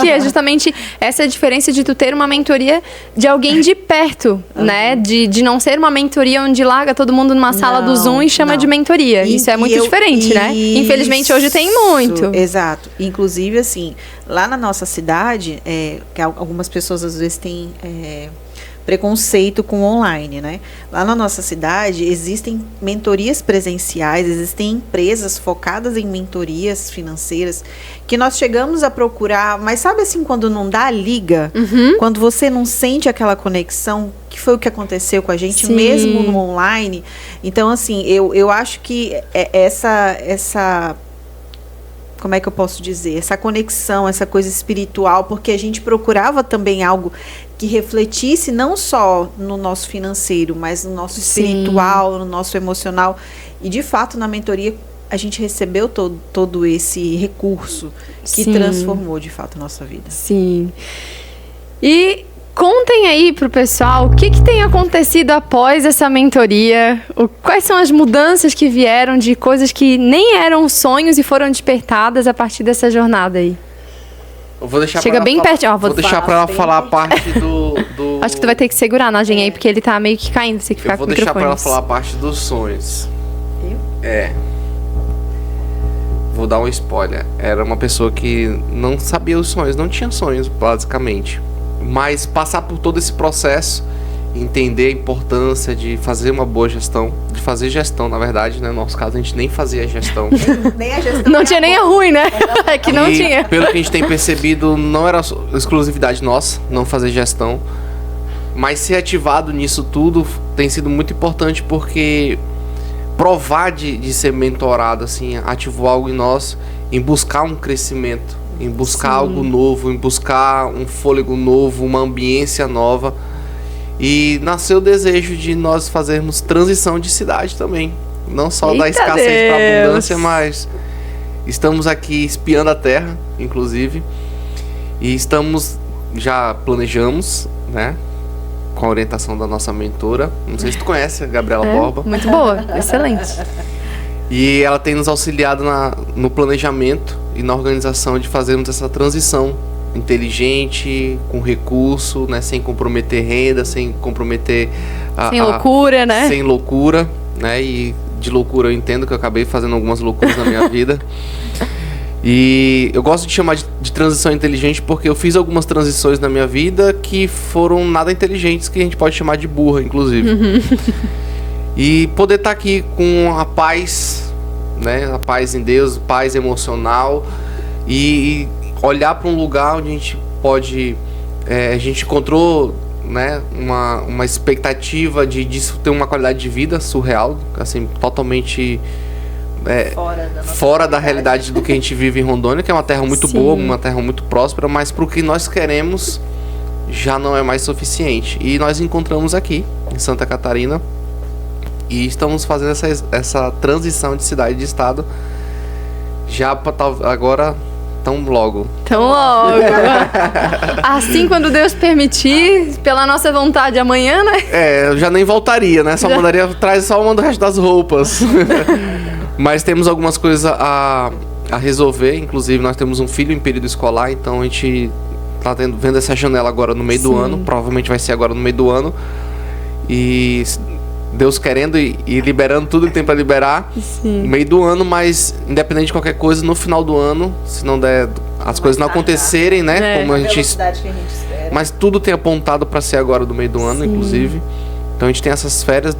Que é justamente essa diferença de tu ter uma mentoria de alguém de perto, né? De não ser uma mentoria onde larga todo mundo numa sala do Zoom e chama de mentoria. Isso é muito diferente, né? Infelizmente hoje tem muito. Exato. Inclusive, assim, lá na nossa cidade, que algumas pessoas às vezes têm... preconceito com online, né? Lá na nossa cidade existem mentorias presenciais, existem empresas focadas em mentorias financeiras que nós chegamos a procurar, mas sabe assim, quando não dá liga, quando você não sente aquela conexão, que foi o que aconteceu com a gente, mesmo no online. Então, assim, eu acho que essa como é que eu posso dizer? Essa conexão, essa coisa espiritual, porque a gente procurava também algo que refletisse não só no nosso financeiro, mas no nosso espiritual, no nosso emocional. E, de fato, na mentoria, a gente recebeu todo esse recurso que transformou, de fato, a nossa vida. Sim. E contem aí pro pessoal o que tem acontecido após essa mentoria, quais são as mudanças que vieram de coisas que nem eram sonhos e foram despertadas a partir dessa jornada aí. Eu vou deixar Chega bem perto. Vou deixar pra ela falar a parte do... Acho que tu vai ter que segurar na Nagem aí, porque ele tá meio que caindo, você que ficar com o microfone. Eu vou deixar pra ela falar a parte dos sonhos. Vou dar um spoiler. Era uma pessoa que não sabia os sonhos, não tinha sonhos, basicamente. Mas passar por todo esse processo, entender a importância de fazer uma boa gestão, de fazer gestão, na verdade, né? No nosso caso, a gente nem fazia gestão. Nem a gestão. Não tinha nem a ruim, né? É que não tinha. Pelo que a gente tem percebido, não era exclusividade nossa, não fazer gestão. Mas ser ativado nisso tudo tem sido muito importante, porque provar de ser mentorado, assim, ativou algo em nós, em buscar um crescimento, em buscar algo novo, em buscar um fôlego novo, uma ambiência nova. E nasceu o desejo de nós fazermos transição de cidade também. Não só da escassez para a abundância, mas estamos aqui espiando a terra, inclusive. E já planejamos, né? Com a orientação da nossa mentora. Não sei se tu conhece a Gabriela Borba. Muito boa, excelente. E ela tem nos auxiliado no planejamento e na organização de fazermos essa transição inteligente, com recurso, né, sem comprometer renda, sem comprometer sem loucura, né? Sem loucura, né? E de loucura eu entendo que eu acabei fazendo algumas loucuras na minha vida. E eu gosto de chamar de transição inteligente porque eu fiz algumas transições na minha vida que foram nada inteligentes, que a gente pode chamar de burra, inclusive. E poder estar aqui com a paz, né? A paz em Deus, paz emocional, e olhar para um lugar onde a gente pode... a gente encontrou, né, uma expectativa disso ter uma qualidade de vida surreal, assim, totalmente fora da realidade do que a gente vive em Rondônia, que é uma terra muito boa, uma terra muito próspera, mas para o que nós queremos já não é mais suficiente. E nós encontramos aqui, em Santa Catarina, e estamos fazendo essa transição de cidade e de estado já agora... Tão logo. Assim, quando Deus permitir, pela nossa vontade, amanhã, né? Eu já nem voltaria, né? Mandaria atrás, só manda o resto das roupas. Mas temos algumas coisas a resolver. Inclusive, nós temos um filho em período escolar, então a gente tá vendo essa janela agora no meio do ano. Provavelmente vai ser agora no meio do ano. E Deus querendo e liberando tudo que tem para liberar no meio do ano, mas independente de qualquer coisa, no final do ano, se não der, as coisas não acontecerem, né? Como a gente espera. Mas tudo tem apontado para ser agora do meio do ano, inclusive. Então a gente tem essas férias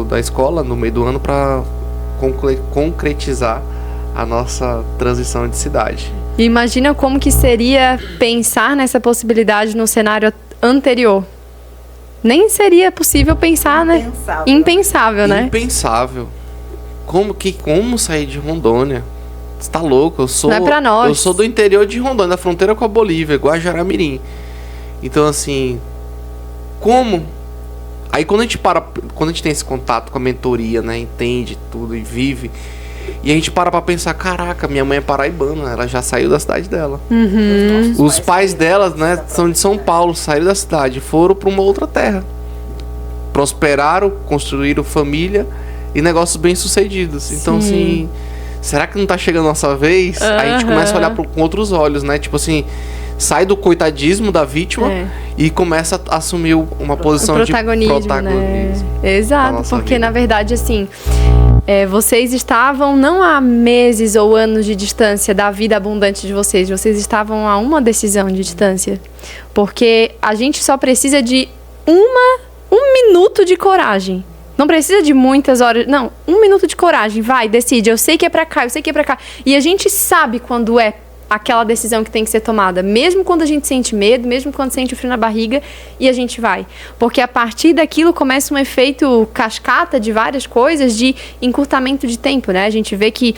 da escola no meio do ano para concretizar a nossa transição de cidade. Imagina como que seria pensar nessa possibilidade no cenário anterior. Nem seria possível pensar, né? Impensável, né? Impensável. Como sair de Rondônia? Você tá louco? Não é pra nós. Eu sou do interior de Rondônia, da fronteira com a Bolívia, Guajará-Mirim. Então, assim, como? Aí quando a gente tem esse contato com a mentoria, né? Entende tudo e vive. E a gente para pra pensar, caraca, minha mãe é paraibana, ela já saiu da cidade dela. Os pais dela, né, são de São Paulo, saíram da cidade, foram pra uma outra terra. Prosperaram, construíram família e negócios bem-sucedidos. Então, assim, será que não tá chegando a nossa vez? Aí a gente começa a olhar com outros olhos, né? Tipo assim, sai do coitadismo da vítima e começa a assumir uma posição de protagonismo. Né? Exato, porque na verdade, assim... vocês estavam não há meses ou anos de distância da vida abundante de vocês estavam a uma decisão de distância. Porque a gente só precisa de um minuto de coragem. Não precisa de muitas horas, não, 1 minuto de coragem, vai, decide, eu sei que é pra cá, eu sei que é pra cá. E a gente sabe quando é aquela decisão que tem que ser tomada, mesmo quando a gente sente medo, mesmo quando sente o frio na barriga, e a gente vai. Porque a partir daquilo começa um efeito cascata de várias coisas, de encurtamento de tempo, né? A gente vê que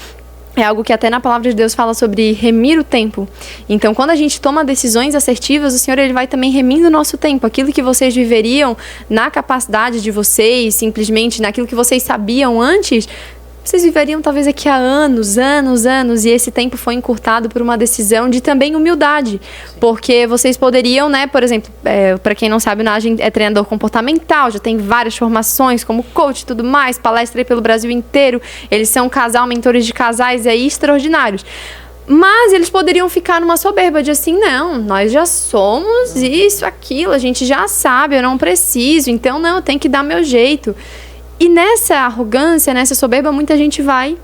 é algo que até na palavra de Deus fala sobre remir o tempo. Então, quando a gente toma decisões assertivas, o Senhor ele vai também remindo o nosso tempo. Aquilo que vocês viveriam na capacidade de vocês, simplesmente naquilo que vocês sabiam antes, vocês viveriam talvez aqui há anos, e esse tempo foi encurtado por uma decisão de também humildade. Sim. Porque vocês poderiam, né, por exemplo, para quem não sabe, o Nagem é treinador comportamental, já tem várias formações como coach e tudo mais, palestra aí pelo Brasil inteiro, eles são casal, mentores de casais aí extraordinários. Mas eles poderiam ficar numa soberba de assim, não, nós já somos isso, aquilo, a gente já sabe, eu não preciso, então não, eu tenho que dar meu jeito. E nessa arrogância, nessa soberba, muita gente vai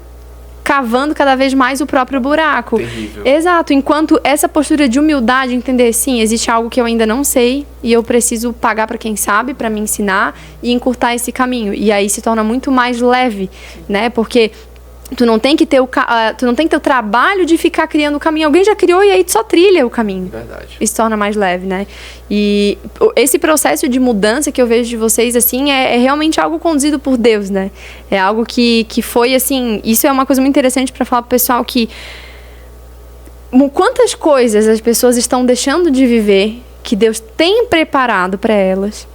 cavando cada vez mais o próprio buraco. Terrível. Exato. Enquanto essa postura de humildade, entender, sim, existe algo que eu ainda não sei e eu preciso pagar para quem sabe, para me ensinar e encurtar esse caminho. E aí se torna muito mais leve, né? Porque tu não tem que ter o trabalho de ficar criando o caminho. Alguém já criou e aí tu só trilha o caminho. Verdade. Isso torna mais leve, né? E esse processo de mudança que eu vejo de vocês, assim, é realmente algo conduzido por Deus, né? É algo que foi, assim... Isso é uma coisa muito interessante para falar pro pessoal que... Quantas coisas as pessoas estão deixando de viver que Deus tem preparado para elas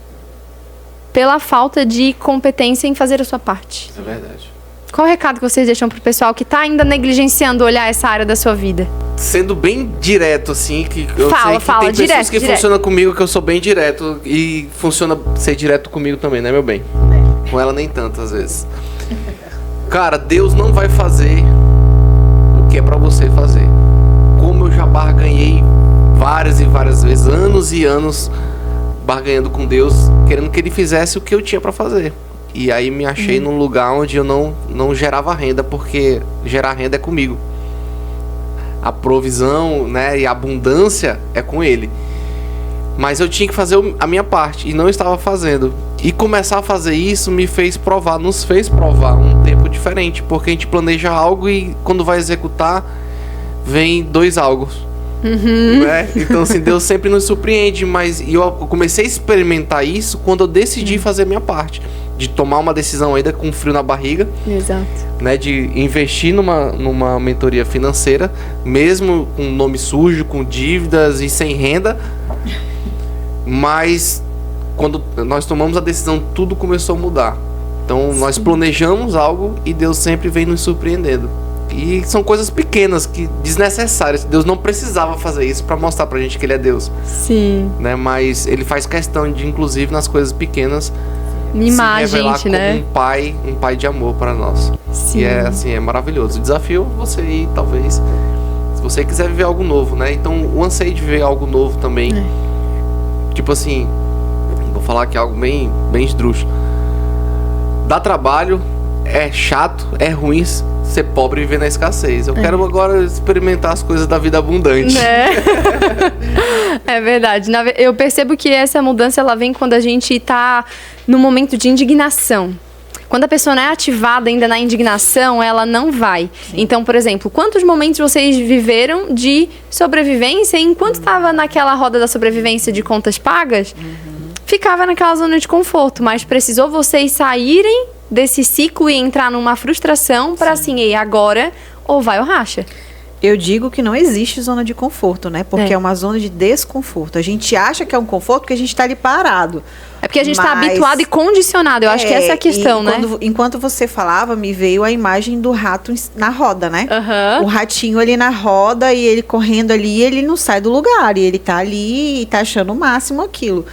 pela falta de competência em fazer a sua parte. É verdade. Qual o recado que vocês deixam pro pessoal que tá ainda negligenciando olhar essa área da sua vida? Sendo bem direto, assim, que eu sei que tem direto, pessoas que funcionam comigo que eu sou bem direto e funciona ser direto comigo também, né, meu bem? Com ela nem tanto, às vezes. Cara, Deus não vai fazer o que é pra você fazer. Como eu já barganhei várias e várias vezes, anos e anos barganhando com Deus, querendo que Ele fizesse o que eu tinha pra fazer. E aí me achei num lugar onde eu não gerava renda, porque gerar renda é comigo. A provisão, né, e a abundância é com Ele. Mas eu tinha que fazer a minha parte e não estava fazendo. E começar a fazer isso nos fez provar um tempo diferente, porque a gente planeja algo e quando vai executar, vem 2 algo. Né? Então assim, Deus sempre nos surpreende, mas eu comecei a experimentar isso quando eu decidi fazer a minha parte. De tomar uma decisão ainda com frio na barriga. Exato. Né, de investir numa mentoria financeira, mesmo com nome sujo, com dívidas e sem renda. Mas quando nós tomamos a decisão, tudo começou a mudar. Então nós planejamos algo e Deus sempre vem nos surpreendendo. E são coisas pequenas, desnecessárias. Deus não precisava fazer isso para mostrar pra gente que Ele é Deus. Sim. Né, mas Ele faz questão de, inclusive nas coisas pequenas, mimar a revelar gente, como né? um pai de amor para nós. Sim. E é maravilhoso. O desafio é você ir, talvez, se você quiser viver algo novo, né? Então, o anseio de viver algo novo também. Tipo assim, vou falar aqui algo bem esdrúxulo. Dá trabalho, é chato, é ruim ser pobre e viver na escassez. Eu quero agora experimentar as coisas da vida abundante. É verdade. Eu percebo que essa mudança ela vem quando a gente tá no momento de indignação. Quando a pessoa não é ativada ainda na indignação, ela não vai. Sim. Então, por exemplo, quantos momentos vocês viveram de sobrevivência enquanto estava naquela roda da sobrevivência de contas pagas? Ficava naquela zona de conforto, mas precisou vocês saírem desse ciclo e entrar numa frustração para assim, ei, agora ou vai ou racha. Eu digo que não existe zona de conforto, né? Porque é uma zona de desconforto. A gente acha que é um conforto porque a gente está ali parado. É porque a gente está habituado e condicionado. Eu acho que essa é a questão, né? Enquanto você falava, me veio a imagem do rato na roda, né? Uhum. O ratinho ali na roda e ele correndo ali, ele não sai do lugar. E ele tá ali e tá achando o máximo aquilo.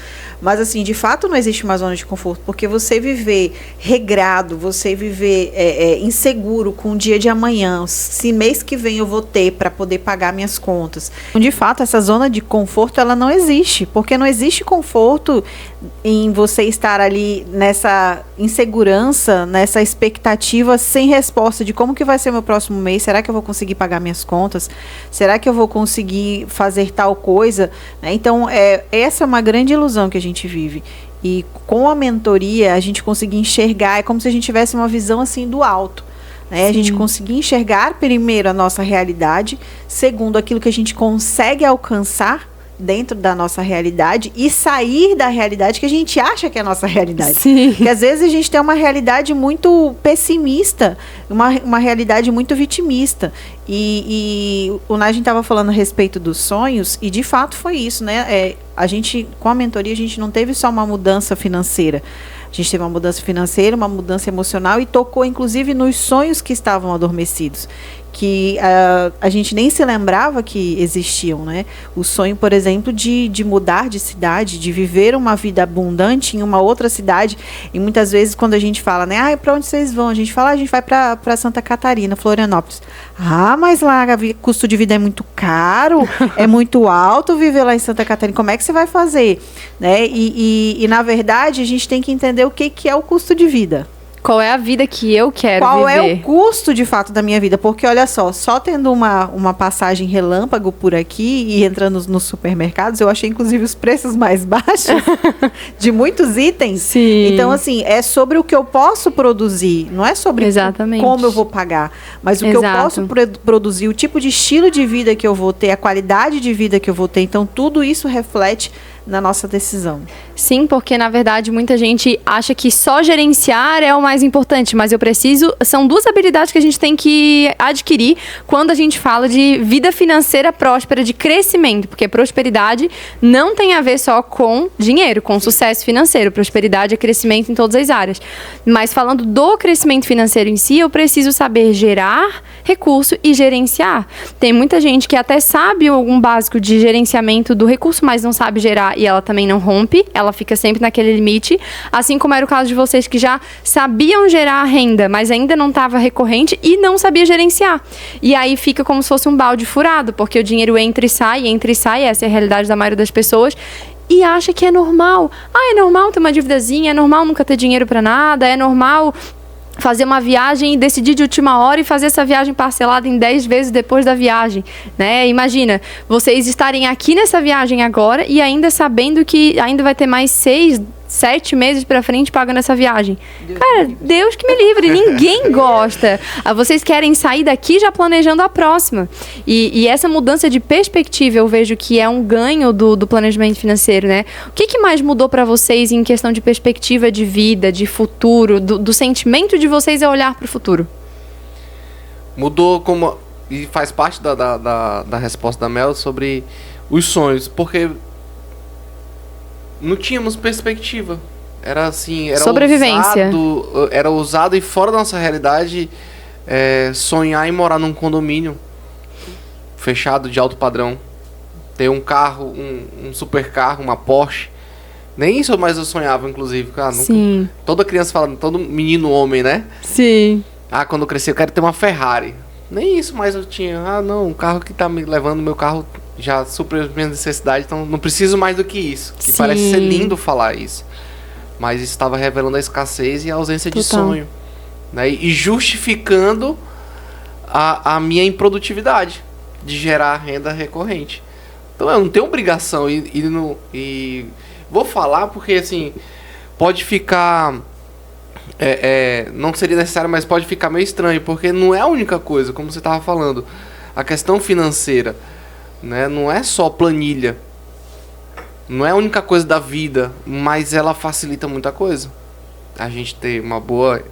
Mas, assim, de fato não existe uma zona de conforto, porque você viver regrado, você viver inseguro com o dia de amanhã, se mês que vem eu vou ter para poder pagar minhas contas. De fato, essa zona de conforto, ela não existe, porque não existe conforto em você estar ali nessa insegurança, nessa expectativa sem resposta de como que vai ser meu próximo mês, será que eu vou conseguir pagar minhas contas? Será que eu vou conseguir fazer tal coisa? Então, essa é uma grande ilusão que a gente vive. E com a mentoria, a gente conseguir enxergar, é como se a gente tivesse uma visão assim do alto. Né? A gente conseguir enxergar primeiro a nossa realidade, segundo aquilo que a gente consegue alcançar dentro da nossa realidade e sair da realidade que a gente acha que é a nossa realidade. Sim. Porque às vezes a gente tem uma realidade muito pessimista, uma realidade muito vitimista. E o Nagin estava falando a respeito dos sonhos, e de fato foi isso, né? A gente, com a mentoria, a gente não teve só uma mudança financeira. A gente teve uma mudança financeira, uma mudança emocional e tocou, inclusive, nos sonhos que estavam adormecidos, que a gente nem se lembrava que existiam, né? O sonho, por exemplo, de mudar de cidade, de viver uma vida abundante em uma outra cidade. E muitas vezes, quando a gente fala, né? Para onde vocês vão? A gente fala, a gente vai para Santa Catarina, Florianópolis. Mas lá o custo de vida é muito caro, é muito alto viver lá em Santa Catarina. Como é que você vai fazer? Né? E na verdade, a gente tem que entender o que é o custo de vida. Qual é a vida que eu quero viver? Qual é o custo, de fato, da minha vida? Porque, olha só tendo uma passagem relâmpago por aqui e entrando nos supermercados, eu achei, inclusive, os preços mais baixos de muitos itens. Sim. Então, assim, é sobre o que eu posso produzir, não é sobre como eu vou pagar, mas o que eu posso produzir, o tipo de estilo de vida que eu vou ter, a qualidade de vida que eu vou ter. Então, tudo isso reflete na nossa decisão. Sim, porque na verdade muita gente acha que só gerenciar é o mais importante, mas são duas habilidades que a gente tem que adquirir quando a gente fala de vida financeira próspera, de crescimento, porque prosperidade não tem a ver só com dinheiro, com sucesso financeiro. Prosperidade é crescimento em todas as áreas. Mas falando do crescimento financeiro em si, eu preciso saber gerar recurso e gerenciar. Tem muita gente que até sabe algum básico de gerenciamento do recurso, mas não sabe gerar, e ela também não rompe, ela fica sempre naquele limite, assim como era o caso de vocês que já sabiam gerar renda, mas ainda não estava recorrente e não sabia gerenciar. E aí fica como se fosse um balde furado, porque o dinheiro entra e sai, essa é a realidade da maioria das pessoas, e acha que é normal. É normal ter uma dívidazinha, é normal nunca ter dinheiro para nada, é normal fazer uma viagem e decidir de última hora e fazer essa viagem parcelada em 10 vezes depois da viagem, né? Imagina, vocês estarem aqui nessa viagem agora e ainda sabendo que ainda vai ter mais 6, 7 meses pra frente pagando essa viagem. Deus que me livre, ninguém gosta. Vocês querem sair daqui já planejando a próxima. E essa mudança de perspectiva eu vejo que é um ganho do planejamento financeiro, né? O que mais mudou pra vocês em questão de perspectiva de vida, de futuro, do sentimento de vocês a olhar pro futuro? Mudou como... E faz parte da resposta da Mel sobre os sonhos, porque não tínhamos perspectiva. Era assim, era sobrevivência. Era ousado e fora da nossa realidade sonhar em morar num condomínio fechado de alto padrão. Ter um carro, um super carro, uma Porsche. Nem isso mais eu sonhava, inclusive. Sim. Toda criança fala, todo menino homem, né? Sim. Quando eu crescer eu quero ter uma Ferrari. Nem isso mais eu tinha. Não, o carro que tá me levando, meu carro já supre as minhas necessidades, então não preciso mais do que isso. Que parece ser lindo falar isso. Mas isso estava revelando a escassez e a ausência de sonho. Né? E justificando a minha improdutividade de gerar renda recorrente. Então eu não tenho obrigação e vou falar porque assim, pode ficar... não seria necessário, mas pode ficar meio estranho, porque não é a única coisa, como você estava falando. A questão financeira, né, não é só planilha, não é a única coisa da vida, mas ela facilita muita coisa. A gente ter uma boa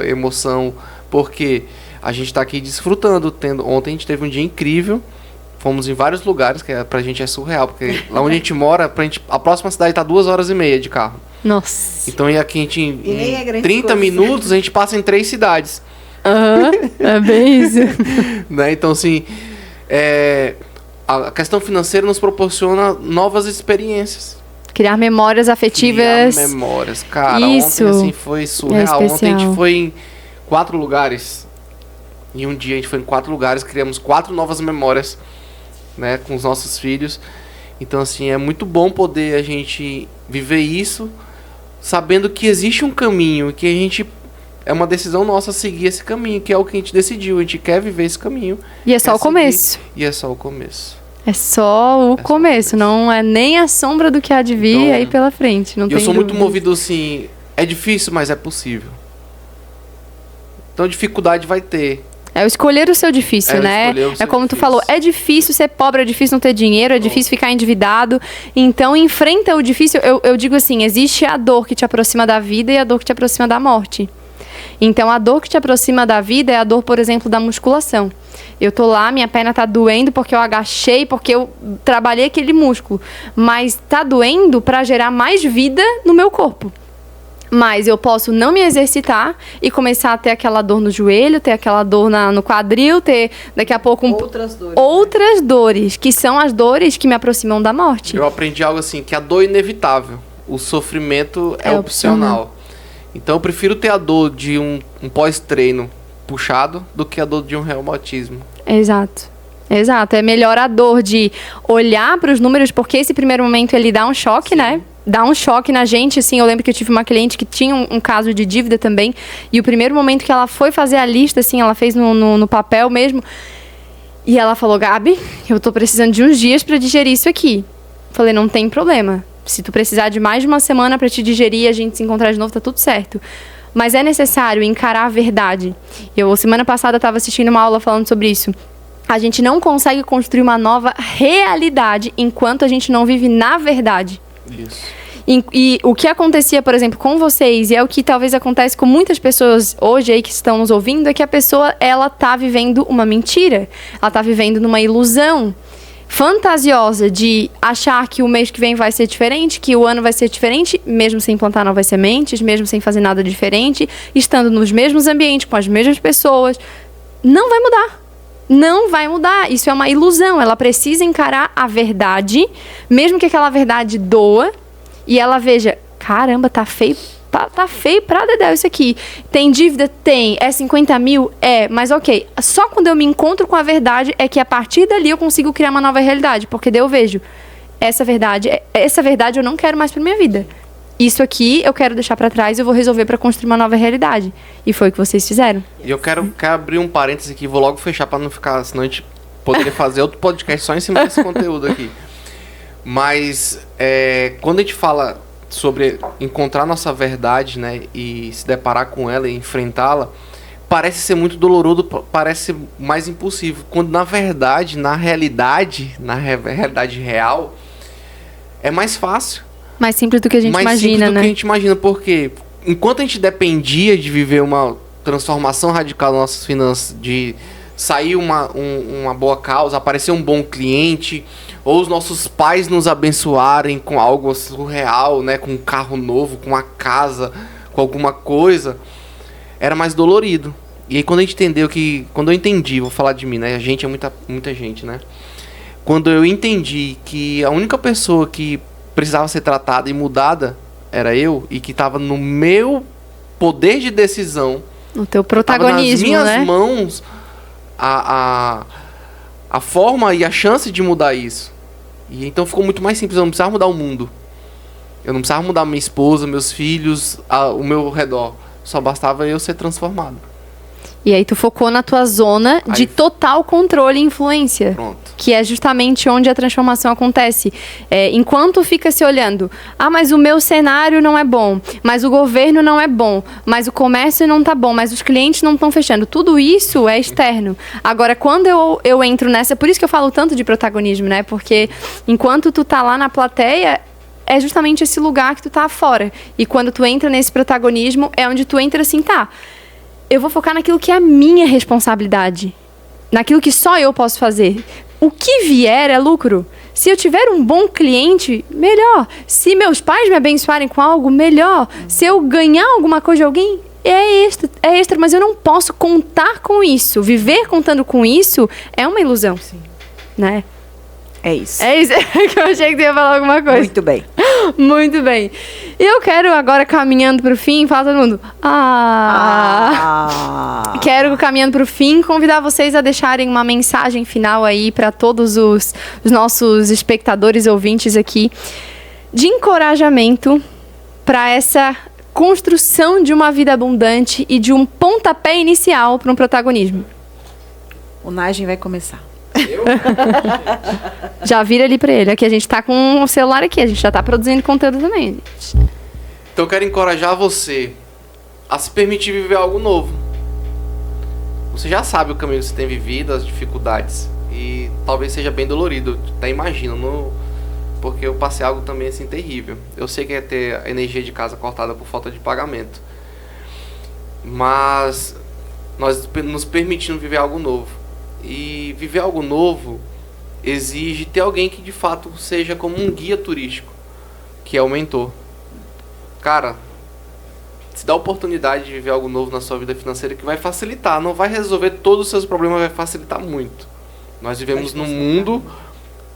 emoção, porque a gente está aqui desfrutando. Ontem a gente teve um dia incrível, fomos em vários lugares, que pra gente é surreal, porque lá onde a gente mora, a próxima cidade tá 2h30 de carro. Nossa. Então aqui a gente, em 30 minutos, a gente passa em 3 cidades. É bem isso. Né? Então, assim, a questão financeira nos proporciona novas experiências. Criar memórias afetivas. Criar memórias. Cara, isso. ontem assim, foi surreal. Ontem a gente foi em 4 lugares. Em um dia a gente foi em 4 lugares, criamos 4 novas memórias, né, com os nossos filhos. Então, assim, é muito bom poder a gente viver isso, sabendo que existe um caminho, que a gente... É uma decisão nossa seguir esse caminho, que é o que a gente decidiu. A gente quer viver esse caminho. E é só o começo. E é só o começo. É só o começo. Não é nem a sombra do que há de vir aí pela frente. Não tem eu sou dúvida. muito movido assim... É difícil, mas é possível. Então, dificuldade vai ter. É o escolher o seu difícil, né? É como tu falou, é difícil ser pobre, é difícil não ter dinheiro, é difícil ficar endividado. Então, enfrenta o difícil. Eu digo assim, existe a dor que te aproxima da vida e a dor que te aproxima da morte. Então, a dor que te aproxima da vida é a dor, por exemplo, da musculação. Eu tô lá, minha perna tá doendo porque eu agachei, porque eu trabalhei aquele músculo. Mas tá doendo para gerar mais vida no meu corpo. Mas eu posso não me exercitar e começar a ter aquela dor no joelho, ter aquela dor no quadril, ter daqui a pouco outras dores, que são as dores que me aproximam da morte. Eu aprendi algo assim, que a dor é inevitável, o sofrimento é opcional. Então eu prefiro ter a dor de um pós-treino puxado do que a dor de um reumatismo. Exato. É melhor a dor de olhar para os números, porque esse primeiro momento ele dá um choque, né? Dá um choque na gente, assim, eu lembro que eu tive uma cliente que tinha um caso de dívida também, e o primeiro momento que ela foi fazer a lista, assim, ela fez no papel mesmo, e ela falou, Gabi, eu tô precisando de uns dias para digerir isso aqui. Falei, não tem problema, se tu precisar de mais de uma semana para te digerir e a gente se encontrar de novo, tá tudo certo. Mas é necessário encarar a verdade. Semana passada, estava assistindo uma aula falando sobre isso. A gente não consegue construir uma nova realidade enquanto a gente não vive na verdade. Isso. E o que acontecia, por exemplo, com vocês, e é o que talvez acontece com muitas pessoas hoje aí que estão nos ouvindo, é que a pessoa, ela tá vivendo uma mentira. Ela tá vivendo numa ilusão fantasiosa de achar que o mês que vem vai ser diferente, que o ano vai ser diferente, mesmo sem plantar novas sementes, mesmo sem fazer nada diferente, estando nos mesmos ambientes, com as mesmas pessoas. Não vai mudar. Não vai mudar. Isso é uma ilusão. Ela precisa encarar a verdade, mesmo que aquela verdade doa, e ela veja, caramba, tá feio pra dedéu isso aqui. Tem dívida? Tem. É 50 mil? É. Mas ok, só quando eu me encontro com a verdade é que a partir dali eu consigo criar uma nova realidade, porque daí eu vejo, essa verdade eu não quero mais pra minha vida. Isso aqui eu quero deixar pra trás e eu vou resolver pra construir uma nova realidade. E foi o que vocês fizeram. E eu quero abrir um parênteses aqui, vou logo fechar pra não ficar, senão a gente poderia fazer outro podcast só em cima desse conteúdo aqui. Mas quando a gente fala sobre encontrar nossa verdade, né, e se deparar com ela e enfrentá-la, parece ser muito doloroso, parece ser mais impossível. Quando na verdade, na realidade real, é mais fácil. Mais simples do que a gente imagina, né? Mais simples do que a gente imagina, porque enquanto a gente dependia de viver uma transformação radical nas nossas finanças, de sair uma boa causa, aparecer um bom cliente, ou os nossos pais nos abençoarem com algo surreal, né, com um carro novo, com uma casa, com alguma coisa, era mais dolorido. E aí quando eu entendi, vou falar de mim, né, a gente é muita gente, né, quando eu entendi que a única pessoa que precisava ser tratada e mudada era eu, e que estava no meu poder de decisão, no teu protagonismo, nas minhas né? mãos, a forma e a chance de mudar isso. E então ficou muito mais simples. Eu não precisava mudar o mundo. Eu não precisava mudar minha esposa, meus filhos, o meu redor. Só bastava eu ser transformado. E aí tu focou na tua zona de total controle e influência. Pronto. Que é justamente onde a transformação acontece. Enquanto fica se olhando, mas o meu cenário não é bom, mas o governo não é bom, mas o comércio não tá bom, mas os clientes não estão fechando. Tudo isso é externo. Agora, quando eu entro nessa, por isso que eu falo tanto de protagonismo, né? Porque enquanto tu tá lá na plateia, é justamente esse lugar que tu tá fora. E quando tu entra nesse protagonismo, é onde tu entra assim, tá, eu vou focar naquilo que é a minha responsabilidade. Naquilo que só eu posso fazer. O que vier é lucro. Se eu tiver um bom cliente, melhor. Se meus pais me abençoarem com algo, melhor. Se eu ganhar alguma coisa de alguém, é extra. Mas eu não posso contar com isso. Viver contando com isso é uma ilusão. Sim. Né? É isso. É isso que eu achei que tu ia falar alguma coisa. Muito bem. Muito bem. E eu quero agora, caminhando pro fim, fala todo mundo. Quero, caminhando pro fim, convidar vocês a deixarem uma mensagem final aí para todos os nossos espectadores e ouvintes aqui, de encorajamento para essa construção de uma vida abundante e de um pontapé inicial para um protagonismo. O Nagem vai começar. Já vira ali pra ele. Aqui a gente tá com o celular aqui. A gente já tá produzindo conteúdo também. Então eu quero encorajar você a se permitir viver algo novo. você já sabe o caminho que você tem vivido, as dificuldades. E talvez seja bem dolorido, até imagino, porque eu passei algo também assim terrível. Eu sei que é ter a energia de casa cortada por falta de pagamento. Mas nós nos permitimos viver algo novo. E viver algo novo exige ter alguém que de fato seja como um guia turístico, que é o mentor. Cara, se dá a oportunidade de viver algo novo na sua vida financeira que vai facilitar, não vai resolver todos os seus problemas, vai facilitar muito. Nós vivemos num mundo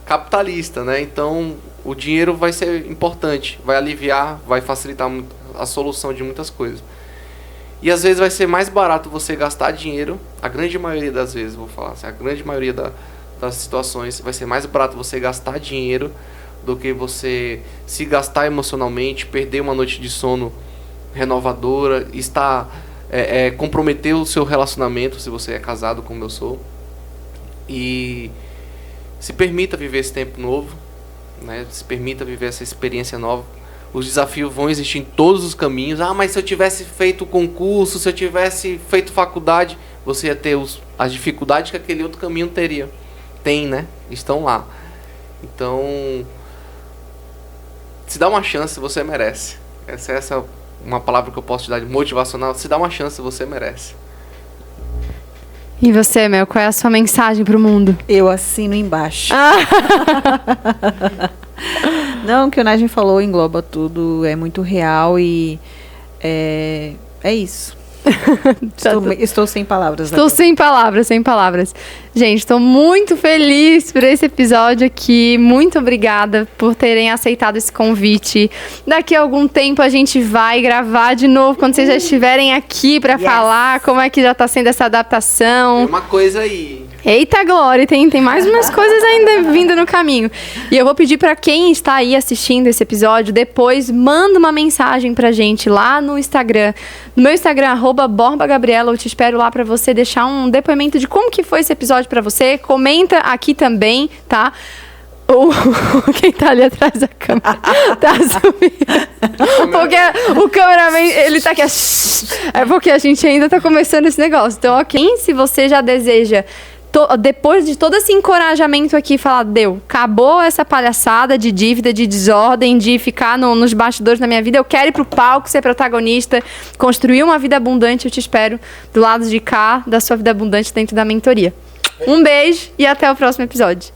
capitalista, né? Então o dinheiro vai ser importante, vai aliviar, vai facilitar a solução de muitas coisas. E às vezes vai ser mais barato você gastar dinheiro, a grande maioria das vezes, vou falar assim, a grande maioria das situações vai ser mais barato você gastar dinheiro do que você se gastar emocionalmente, perder uma noite de sono renovadora, comprometer o seu relacionamento, se você é casado como eu sou. E se permita viver esse tempo novo, né? Se permita viver essa experiência nova. Os desafios vão existir em todos os caminhos. Mas se eu tivesse feito concurso, se eu tivesse feito faculdade, você ia ter as dificuldades que aquele outro caminho teria. Tem, né? Estão lá. Então, se dá uma chance, você merece. Essa é uma palavra que eu posso te dar de motivacional. Se dá uma chance, você merece. E você, Mel, qual é a sua mensagem pro mundo? Eu assino embaixo. Não, o que o Nagem falou engloba tudo, é muito real e é isso. Estou sem palavras. Estou sem palavras. Gente, estou muito feliz por esse episódio aqui. Muito obrigada por terem aceitado esse convite. Daqui a algum tempo a gente vai gravar de novo, quando vocês já estiverem aqui para falar como é que já está sendo essa adaptação. Tem uma coisa aí. Eita, Glória, tem mais umas coisas ainda vindo no caminho. E eu vou pedir para quem está aí assistindo esse episódio, depois manda uma mensagem pra gente lá no Instagram. No meu Instagram, @BorbaGabriela, eu te espero lá para você deixar um depoimento de como que foi esse episódio para você. Comenta aqui também, tá? Quem tá ali atrás da câmera tá subindo. Porque o cameraman, ele tá aqui. É porque a gente ainda tá começando esse negócio. Então, ok, se você já deseja, depois de todo esse encorajamento aqui, falar, acabou essa palhaçada de dívida, de desordem, de ficar nos bastidores da minha vida, eu quero ir pro palco, ser protagonista, construir uma vida abundante, eu te espero do lado de cá, da sua vida abundante dentro da mentoria. Um beijo e até o próximo episódio.